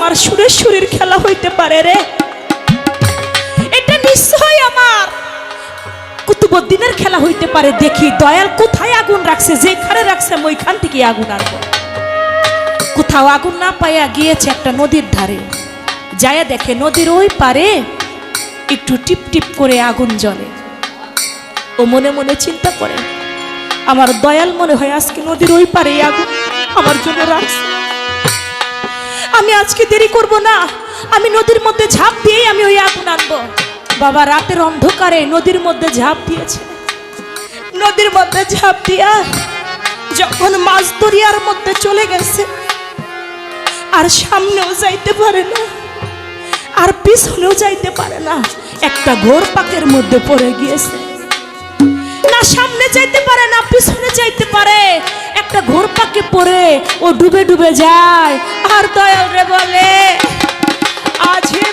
আমার সুরেশ্বরীর খেলা হইতে পারে রে। এটা নিশ্চয় আমার কুতুবউদ্দিনের খেলা হইতে পারে। দেখি দয়াল কোথায় আগুন রাখছে, যেখানে রাখছে আমি ওইখান থেকে আগুন আনবো। কোথাও আগুন না পাইয়া গিয়েছে একটা নদীর ধারে, যায়া দেখে নদীর ওই পারে একটু টিপ টিপ করে আগুন জ্বলে। ও মনে মনে চিন্তা করে, আমার দয়াল মনে হয় আজকে নদীর ওই পারে আগুন আমার জন্য রাখছে। আমি আজকে দেরি করব না, আমি নদীর মধ্যে ঝাঁপ দিয়ে আমি ওই আগুন আনবো। বাবা রাতের অন্ধকারে নদীর মধ্যে ঝাঁপ দিয়েছে। নদীর মধ্যে ঝাঁপ দিয়া যখন মাছ দরিয়ার মধ্যে চলে গেছে, আর সামনেও যাইতে পারে না, আর পিছনেও যাইতে পারে না, একটা ঘোর পাকের মধ্যে পড়ে গিয়েছে। না সামনে যাইতে পারে না পিছনে যাইতে পারে, একটা ঘোর পাকে পড়ে ও ডুবে ডুবে যায়। আর দয়াল রে বলে, আজে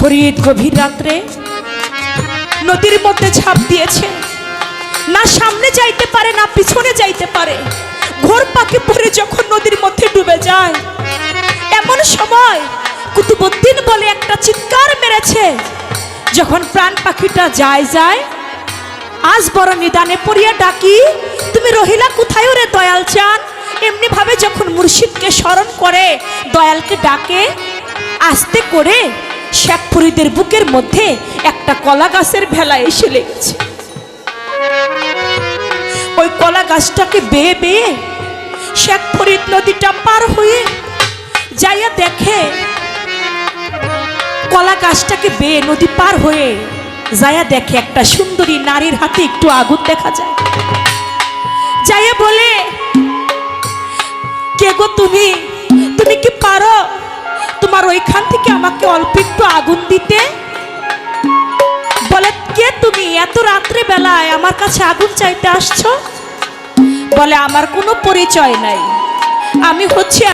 ফরিদ গভীর রাত্রে নদীর মধ্যে ঝাঁপ দিয়েছে। না সামনে যাইতে পারে না পিছনে যাইতে পারে, ঘোর পাকে পড়ে যখন নদীর মধ্যে ডুবে যায়, এমন সময় কুতুবউদ্দিন বলে একটা চিৎকার মেরেছে। যখন প্রাণ পাখিটা যায়, আজ বড় নিদানে পড়িয়া ডাকি, তুমি রহিলা কোথায় রে দয়াল চান। এমনি ভাবে যখন মুর্শিদকে স্মরণ করে দয়ালকে ডাকে, আস্তে করে শেখ ফরিদের বুকের মধ্যে একটা কলা গাছের ভেলা এসে লেগেছে। ওই কলা গাছটাকে বেয়ে বেয়ে শেখ ফরিদ নদীটা পার হয়ে যাইয়া দেখে, কলা গাছটাকে বেয়ে নদী পার হয়ে যাইয়া দেখে একটা সুন্দরী নারীর হাতে একটু আগুন দেখা যায়। যাইয়া বলে, কে গো তুমি? তুমি কি পারো তোমার ওইখান থেকে আমাকে অল্প একটু আগুন দিতে? বলে, কে তুমি? এত রাত্রে বেলায় আমার কাছে আগুন চাইতে আসছো? বলে, আমার কোনো পরিচয় নাই, আমি হচ্ছে